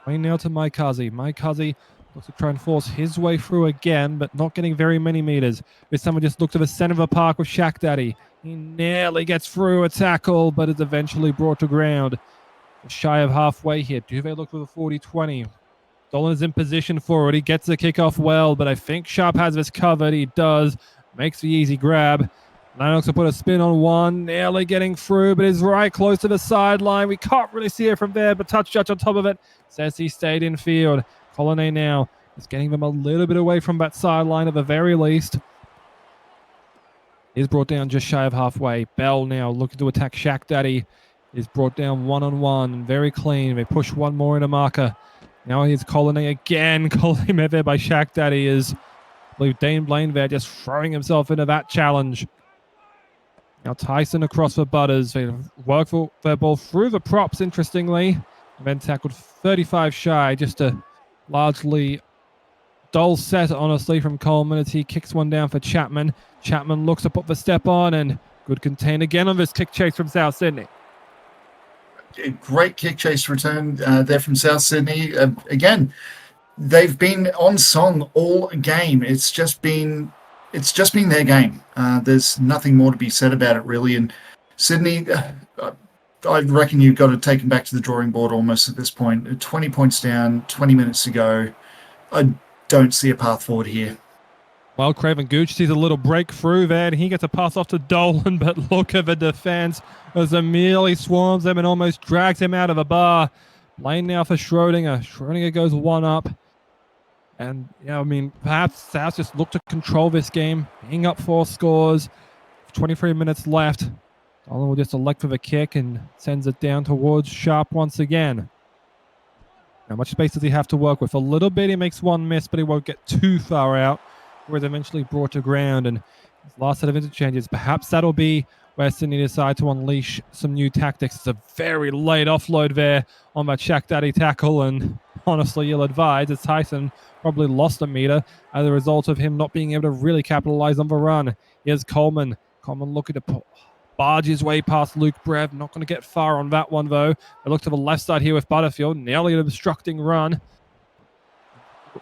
Playing now to Maikaze. Maikaze looks to try and force his way through again, but not getting very many meters. This time we just look to the center of the park with Shaq Daddy. He nearly gets through a tackle, but is eventually brought to ground. Shy of halfway here. Do they look for the 40-20? Dolan is in position for it. He gets the kickoff well, but I think Sharp has this covered. He does. Makes the easy grab. Lennox will put a spin on one. Nearly getting through, but is right close to the sideline. We can't really see it from there, but touch judge on top of it says he stayed in field. Colonnade now is getting them a little bit away from that sideline at the very least. Is brought down just shy of halfway. Bell now looking to attack Shaq Daddy. Is brought down one-on-one, very clean. They push one more in a marker. Now here's Colonnade again. Colonnade met there by Shaq Daddy is, I believe, Dane Blaine there just throwing himself into that challenge. Now Tyson across for Butters. They work for their ball through the props, interestingly. And then tackled 35 shy, just a largely dull set, honestly, from Coleman as he kicks one down for Chapman. Chapman looks to put the step on and good contain again on this kick chase from South Sydney. A great kick chase return there from South Sydney. Again, they've been on song all game. It's just been their game. There's nothing more to be said about it, really. And Sydney, I reckon you've got to take them back to the drawing board almost at this point. 20 points down, 20 minutes to go. I don't see a path forward here. Well, Craven Gooch sees a little breakthrough there, and he gets a pass off to Dolan, but look at the defense as Amelie swarms him and almost drags him out of a bar. Lane now for Schrodinger. Schrodinger goes one up. And, yeah, I mean, perhaps South just look to control this game, being up 4 scores, 23 minutes left. Dolan will just elect for the kick and sends it down towards Sharp once again. How much space does he have to work with? A little bit. He makes one miss, but he won't get too far out. Where it's eventually brought to ground, and his last set of interchanges, perhaps that'll be where Sydney decide to unleash some new tactics. It's a very late offload there on that Shaq Daddy tackle, and honestly, you'll advise as Tyson probably lost a meter as a result of him not being able to really capitalize on the run. Here's Coleman. Coleman looking to barge his way past Luke Brev. Not going to get far on that one, though. They look to the left side here with Butterfield. Nearly an obstructing run.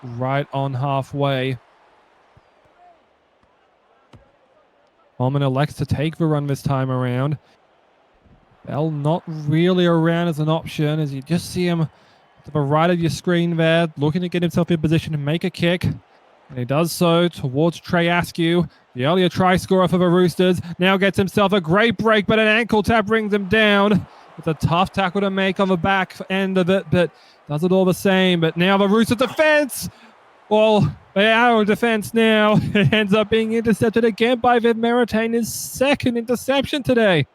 Right on halfway. Coleman elects to take the run this time around. Bell not really around as an option as you just see him to the right of your screen there, looking to get himself in position to make a kick. And he does so towards Trey Askew. The earlier try scorer for the Roosters now gets himself a great break, but an ankle tap brings him down. It's a tough tackle to make on the back end of it, but does it all the same. But now the Roosters defense, well, they're out of defense now. It ends up being intercepted again by Viv Meritain, his second interception today.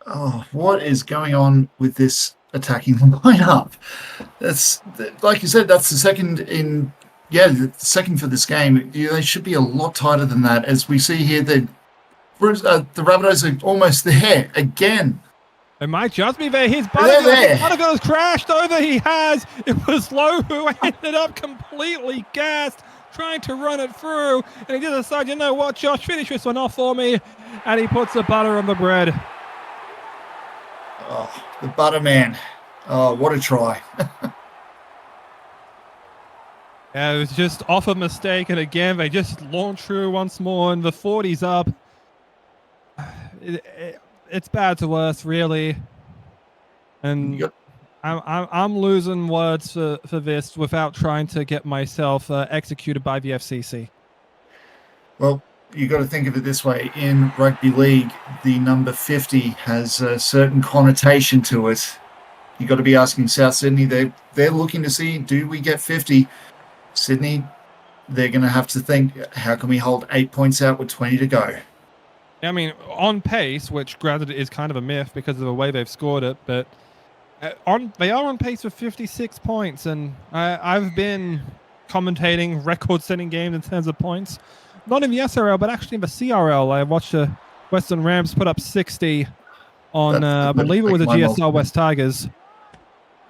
Oh, what is going on with this attacking lineup? That's, like you said, that's the second in... Yeah, the second for this game. They should be a lot tighter than that. As we see here, the Rabbitohs are almost there again. It might just be there. His there. Butterfield's crashed over. He has. It was Lowe who ended up completely gassed, trying to run it through. And he did decide, you know what, Josh, finish this one off for me. And he puts the butter on the bread. Oh, the butter man. Oh, what a try. Yeah, it was just off a mistake, and again, they just launch through once more, and the 40's up. It's bad to worse, really. And I'm losing words for this without trying to get myself executed by the FCC. Well, you got to think of it this way. In rugby league, the number 50 has a certain connotation to it. You got to be asking South Sydney. They're looking to see, do we get 50? Sydney, they're going to have to think, how can we hold 8 points out with 20 to go? I mean, on pace, which granted is kind of a myth because of the way they've scored it, but they are on pace for 56 points, and I've been commentating record-setting games in terms of points, not in the SRL, but actually in the CRL. I watched the Western Rams put up 60 on, I believe it was the GSR West Tigers.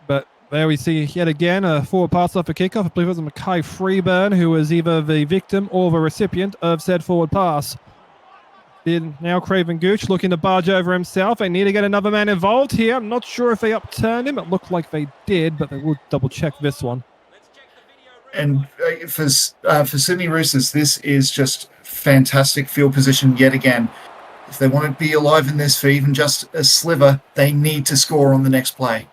But there we see yet again a forward pass off a kickoff. I believe it was Mackay Freeburn who was either the victim or the recipient of said forward pass. Then now Craven Gooch looking to barge over himself. They need to get another man involved here. I'm not sure if they upturned him. It looked like they did, but they will double check this one. And for Sydney Roosters, this is just fantastic field position yet again. If they want to be alive in this for even just a sliver, they need to score on the next play.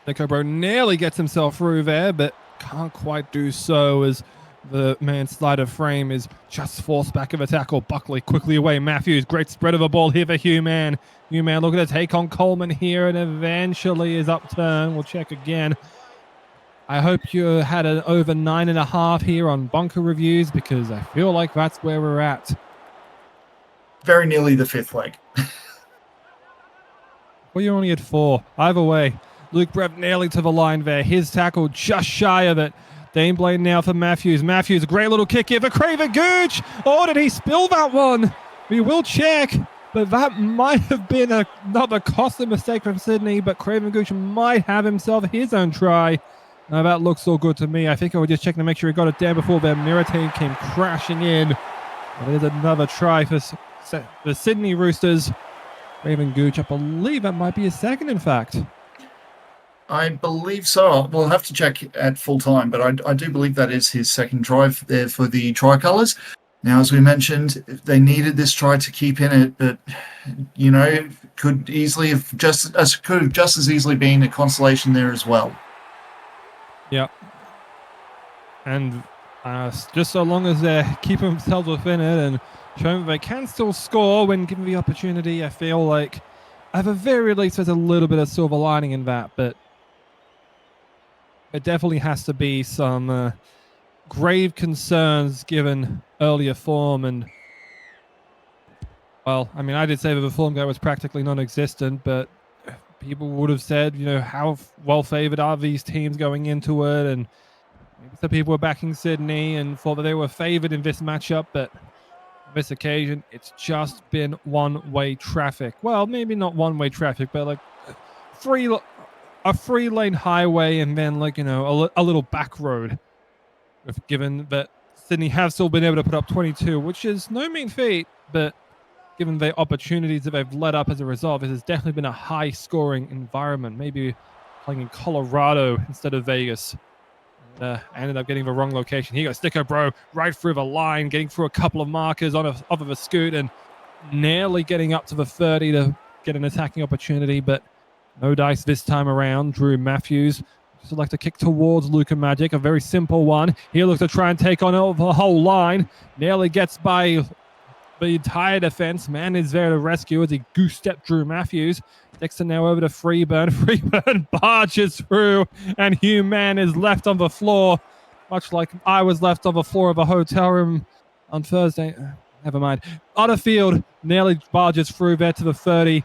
Nicobro nearly gets himself through there, but can't quite do so as the man's slider frame is just forced back of a tackle. Buckley quickly away. Matthews, great spread of a ball here for Hugh Man. Hugh Man looking to take on Coleman here and eventually is upturned. We'll check again. I hope you had an over 9.5 here on bunker reviews because I feel like that's where we're at. Very nearly the fifth leg. Well, you only had 4. Either way, Luke Brev nearly to the line there. His tackle just shy of it. Dane Blaine now for Matthews. Matthews, a great little kick here for Craven Gooch. Oh, did he spill that one? We will check, but that might have been another costly mistake from Sydney, but Craven Gooch might have himself his own try. Now that looks all good to me. I think I would just check to make sure he got it down before their Meritain came crashing in. There's another try for the Sydney Roosters. Craven Gooch, I believe that might be his second, in fact. I believe so. We'll have to check at full time, but I do believe that is his second drive there for the Tricolours. Now, as we mentioned, they needed this try to keep in it, but you know, could have just as easily been a consolation there as well. Yep. And just so long as they're keeping themselves within it and showing that they can still score when given the opportunity, I feel like at the very least there's a little bit of silver lining in that, but it definitely has to be some grave concerns given earlier form. And, well, I mean, I did say that the form guy was practically non-existent, but people would have said, you know, how well-favored are these teams going into it? And maybe some people were backing Sydney and thought that they were favored in this matchup, but on this occasion, it's just been one-way traffic. Well, maybe not one-way traffic, but like a 3-lane highway and then, like, you know, a little back road. Given that Sydney have still been able to put up 22, which is no mean feat, but given the opportunities that they've let up as a result, this has definitely been a high-scoring environment. Maybe playing in Colorado instead of Vegas. I ended up getting the wrong location. Here goes Sticko Bro right through the line, getting through a couple of markers off of a scoot and nearly getting up to the 30 to get an attacking opportunity, but no dice this time around. Drew Matthews Select a kick towards Luka Magic, a very simple one. He looks to try and take on the whole line. Nearly gets by the entire defense. Man is there to rescue as he goose step Drew Matthews. Dixon now over to Freeburn. Freeburn barges through, and Hugh Mann is left on the floor, much like I was left on the floor of a hotel room on Thursday. Never mind. Otterfield nearly barges through there to the 30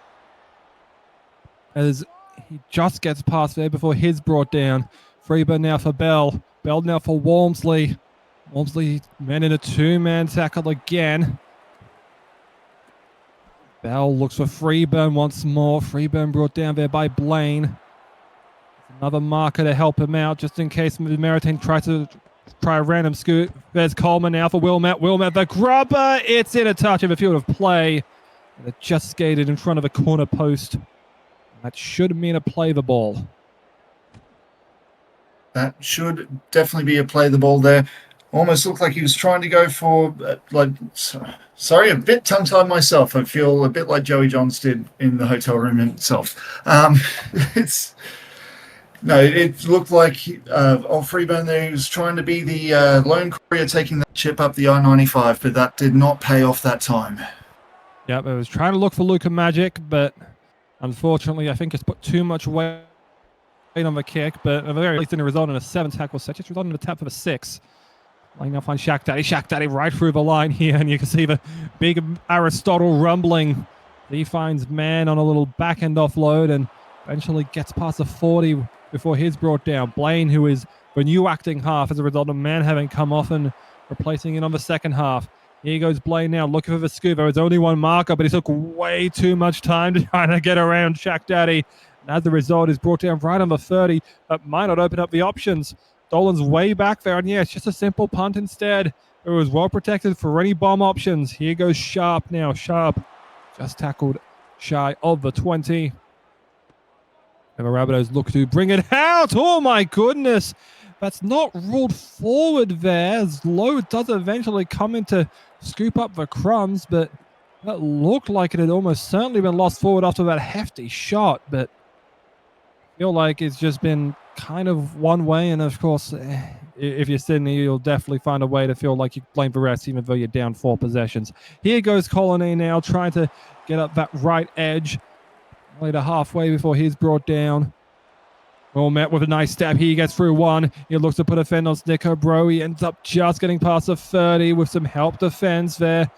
as he just gets past there before his brought down. Freeburn now for Bell. Bell now for Walmsley. Walmsley man in a two-man tackle again. Bell looks for Freeburn once more. Freeburn brought down there by Blaine. Another marker to help him out just in case Meritain tries to try a random scoot. There's Coleman now for Wilmette. Wilmette the grubber. It's in a touch of a field of play. And it just skated in front of a corner post. That should mean a play the ball. That should definitely be a play the ball there. Almost looked like he was trying to go for, sorry, a bit tongue-tied myself. I feel a bit like Joey Johns did in the hotel room itself. It looked like Freeburn there, he was trying to be the lone courier taking that chip up the I-95, but that did not pay off that time. Yep, I was trying to look for Luka Magic, but unfortunately, I think it's put too much weight on the kick, but at the very least didn't result in a 7-tackle set, just resulted in a tap for the 6. Laying up on Shaq Daddy. Shaq Daddy right through the line here, and you can see the big Aristotle rumbling. He finds Man on a little back-end offload and eventually gets past the 40 before he's brought down. Blaine, who is the new acting half as a result of Man having come off and replacing it on the second half. Here goes Blaine now, looking for the scoop. There was only one marker, but he took way too much time to try to get around Shaq Daddy. And as a result, he's brought down right on the 30. That might not open up the options. Dolan's way back there, and yeah, it's just a simple punt instead. It was well protected for any bomb options. Here goes Sharp now. Sharp just tackled shy of the 20. And the Rabbitohs look to bring it out. Oh my goodness. That's not ruled forward there. As Lowe does eventually come in to scoop up the crumbs, but that looked like it had almost certainly been lost forward after that hefty shot. But I feel like it's just been kind of one way, and of course, if you're Sydney, you'll definitely find a way to feel like you blame the rest, even though you're down 4 possessions. Here goes Colony now, trying to get up that right edge. Later halfway before he's brought down. Well met with a nice stab. He gets through one. He looks to put a fend on Snicker Bro. He ends up just getting past the 30 with some help defense there.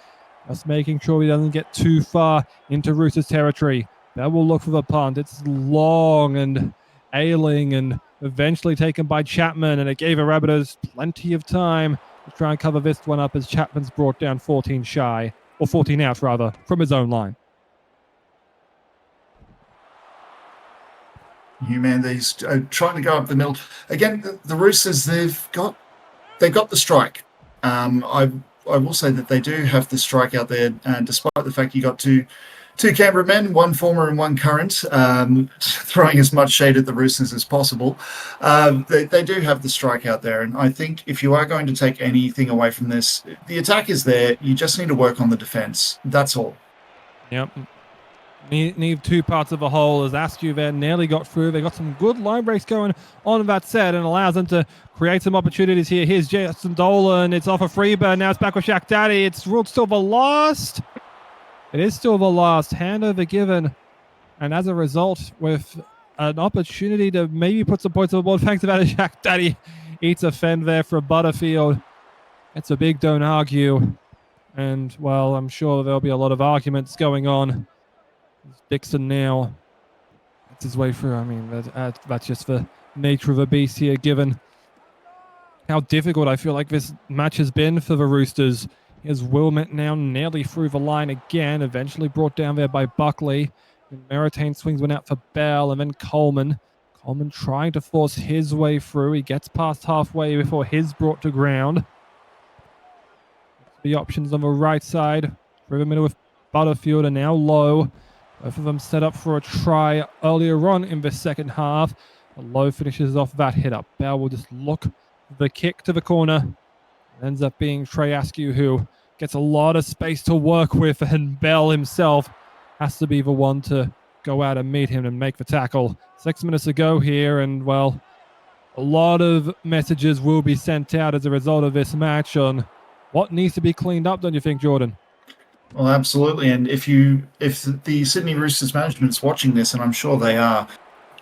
Just making sure he doesn't get too far into Roosters territory. That will look for the punt. It's long and ailing and eventually taken by Chapman, and it gave the Rabbitohs plenty of time to try and cover this one up as Chapman's brought down 14 shy, or 14 out rather, from his own line. Man, he's trying to go up the middle. Again, the Roosters, they've got the strike. I will say that they do have the strike out there, despite the fact you got two Canberra men, one former and one current, throwing as much shade at the Roosters as possible. They do have the strike out there, and I think if you are going to take anything away from this, the attack is there. You just need to work on the defence. That's all. Yep. Need 2 parts of the whole, as Askew there nearly got through. They got some good line breaks going on that set and allows them to create some opportunities here. Here's Jason Dolan. It's off a Freeburn. Now it's back with Shaq Daddy. It's ruled still the last. It is still the last. Handover given. And as a result, with an opportunity to maybe put some points on the board, thanks to that, Shaq Daddy eats a fend there for Butterfield. It's a big don't argue. And, well, I'm sure there'll be a lot of arguments going on. Dixon now gets his way through. I mean, that's just the nature of the beast here, given how difficult I feel like this match has been for the Roosters. Here's Wilmot now nearly through the line again, eventually brought down there by Buckley. And Meritain swings one out for Bell, and then Coleman. Coleman trying to force his way through. He gets past halfway before his brought to ground. The options on the right side. Through the middle with Butterfield, and now Lowe. Both of them set up for a try earlier on in the second half. Lowe finishes off that hit up. Bell will just look for the kick to the corner. It ends up being Trey Askew, who gets a lot of space to work with, and Bell himself has to be the one to go out and meet him and make the tackle. 6 minutes to go here, and, well, a lot of messages will be sent out as a result of this match on what needs to be cleaned up, don't you think, Jordan? Well, absolutely. And if the Sydney Roosters management is watching this, and I'm sure they are,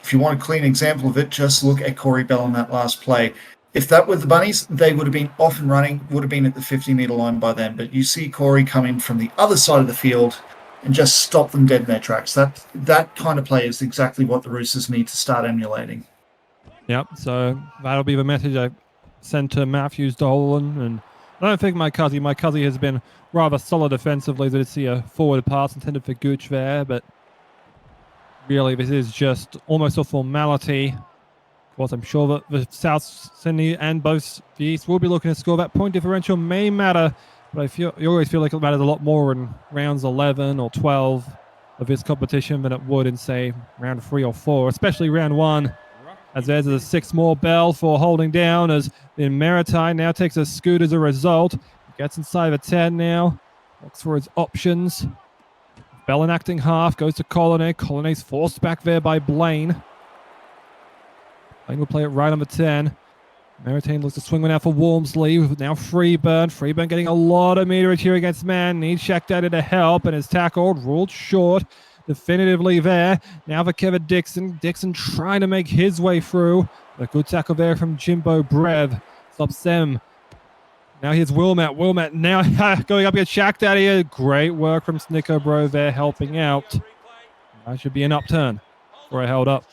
if you want a clean example of it, just look at Corey Bell in that last play. If that were the Bunnies, they would have been off and running, would have been at the 50-metre line by then. But you see Corey come in from the other side of the field and just stop them dead in their tracks. That kind of play is exactly what the Roosters need to start emulating. Yep, so that'll be the message I sent to Matthews Dolan. And I don't think my cousin has been rather solid defensively. Did see a forward pass intended for Gooch there, but really this is just almost a formality. Of course, I'm sure that the South Sydney and both the East will be looking to score. That point differential may matter, but you always feel like it matters a lot more in rounds 11 or 12 of this competition than it would in, say, round 3 or 4, especially round 1. As there's a 6 more bell for holding down, as in Maritime now takes a scoot as a result. Gets inside the 10 now. Looks for his options. Bell enacting half, goes to Colonnade. Colonnade's forced back there by Blaine. Blaine will play it right on the 10. Maritime looks to swing one out for Walmsley. Now Freeburn. Freeburn getting a lot of meterage here against man. Needs Shaq Daddy to help and is tackled. Ruled short. Definitively there. Now for Kevin Dixon. Dixon trying to make his way through. A good tackle there from Jimbo Brev. Stops them. Now here's Wilmot. Wilmot now going up against Shaq Daddy. Great work from Snicko Bro there helping out. That should be an upturn for a held up.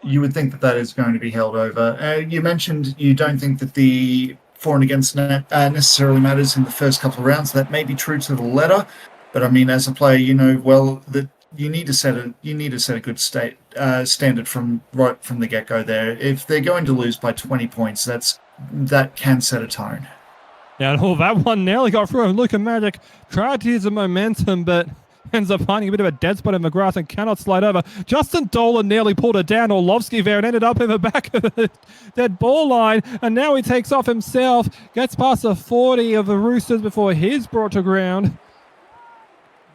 You would think that is going to be held over. You mentioned you don't think that the for and against necessarily matters in the first couple of rounds. That may be true to the letter, but I mean, as a player, you know well that you need to set a good standard from right from the get go. There, if they're going to lose by 20 points, that can set a tone. Yeah, and that one nearly got through. And Luka Magic tried to use the momentum, but ends up finding a bit of a dead spot in the grass and cannot slide over. Justin Dolan nearly pulled it down. Orlovsky there and ended up in the back of the dead ball line. And now he takes off himself, gets past the 40 of the Roosters before he's brought to ground.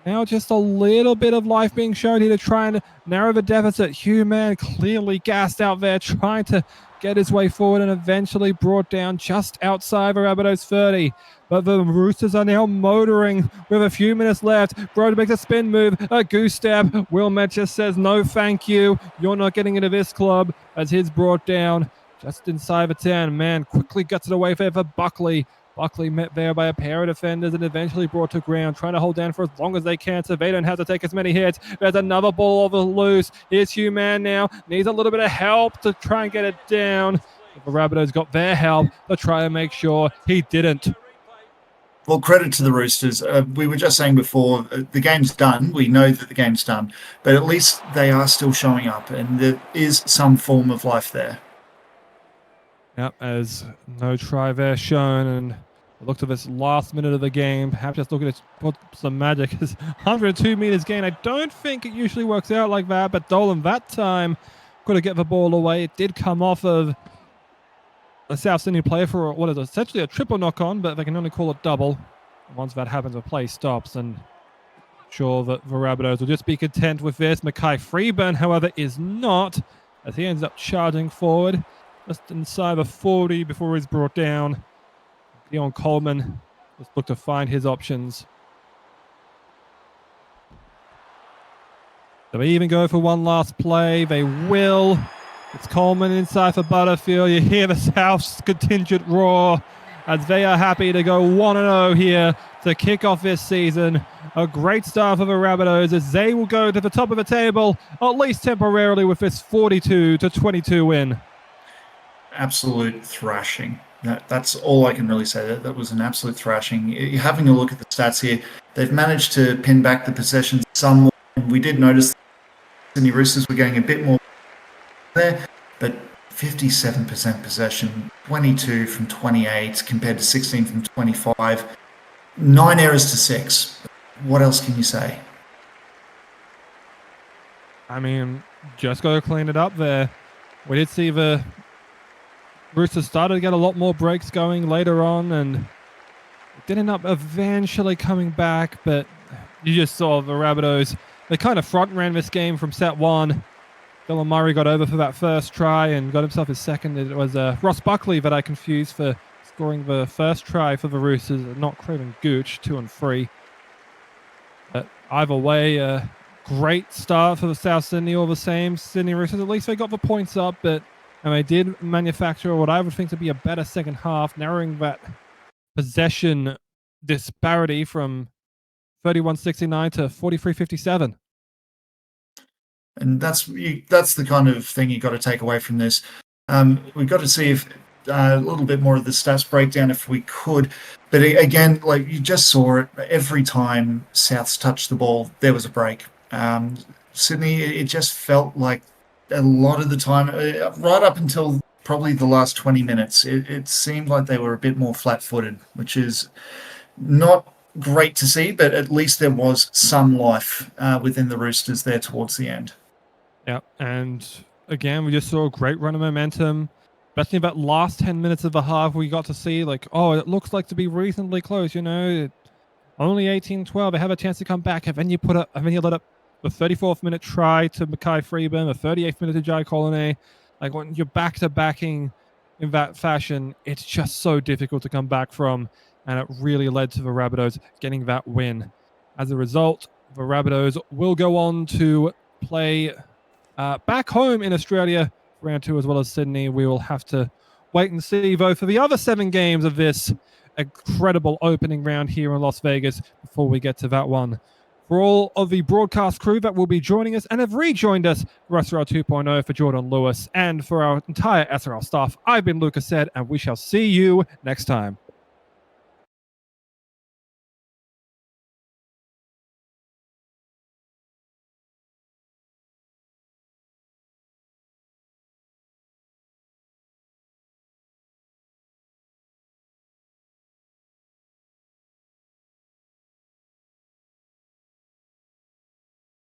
Now just a little bit of life being shown here to try and narrow the deficit. Hugh Mann clearly gassed out there, trying to get his way forward and eventually brought down just outside the Rabbitohs 30. But the Roosters are now motoring with a few minutes left. Broder makes a spin move, a goose stab. Wilmot just says, no thank you. You're not getting into this club, as he's brought down just inside the 10. Man quickly gets it away for Buckley. Buckley met there by a pair of defenders and eventually brought to ground, trying to hold down for as long as they can so they don't have to take as many hits. There's another ball over loose. Here's Hugh Mann now. Needs a little bit of help to try and get it down. But the Rabbitohs got their help to try and make sure he didn't. Well, credit to the Roosters. We were just saying before, the game's done. We know that the game's done. But at least they are still showing up, and there is some form of life there. Yep, as no try there shown, and I looked at this last minute of the game. Perhaps just looking at put some magic. 102 meters gain. I don't think it usually works out like that, but Dolan that time could have get the ball away. It did come off of a South Sydney player for what is essentially a triple knock-on, but they can only call it double. Once that happens, the play stops, and I'm sure that the Rabbitohs will just be content with this. Mackay Freeburn, however, is not, as he ends up charging forward just inside the 40 before he's brought down. Dion Coleman just look to find his options. Do they even go for one last play? They will. It's Coleman inside for Butterfield. You hear the South's contingent roar as they are happy to go 1-0 here to kick off this season. A great start for the Rabbitohs as they will go to the top of the table, at least temporarily, with this 42-22 win. Absolute thrashing. That's all I can really say. That was an absolute thrashing. Having a look at the stats here, they've managed to pin back the possessions somewhat. We did notice the Sydney Roosters were getting a bit more there, but 57% possession, 22 from 28 compared to 16 from 25, 9 errors to 6. What else can you say? I mean, just got to clean it up there. We did see the Roosters started to get a lot more breaks going later on, and it did end up eventually coming back, but you just saw the Rabbitohs. They kind of front ran this game from set one. Dylan Murray got over for that first try and got himself his second. It was Ross Buckley that I confused for scoring the first try for the Roosters, not Craven Gooch, 2 and 3. But either way, great start for the South Sydney, all the same. Sydney Roosters, at least they got the points up, but and they did manufacture what I would think to be a better second half, narrowing that possession disparity from 31-69 to 43-57. And that's the kind of thing you got to take away from this. We've got to see if a little bit more of the stats breakdown if we could. But again, like you just saw it, every time Souths touched the ball, there was a break. Sydney, it just felt like a lot of the time, right up until probably the last 20 minutes, it seemed like they were a bit more flat-footed, which is not great to see, but at least there was some life within the Roosters there towards the end. Yeah, and again, we just saw a great run of momentum. Especially about last 10 minutes of the half, we got to see like, oh, it looks like to be reasonably close, you know. Only 18-12, they have a chance to come back. And then you let up the 34th minute try to Mackay Freeburn, the 38th minute to Jai Colony. Like when you're back-to-backing in that fashion, it's just so difficult to come back from. And it really led to the Rabbitohs getting that win. As a result, the Rabbitohs will go on to play back home in Australia, round 2, as well as Sydney. We will have to wait and see, though, for the other 7 games of this incredible opening round here in Las Vegas before we get to that one. For all of the broadcast crew that will be joining us and have rejoined us for SRL 2.0, for Jordan Lewis and for our entire SRL staff, I've been Lucas Said, and we shall see you next time.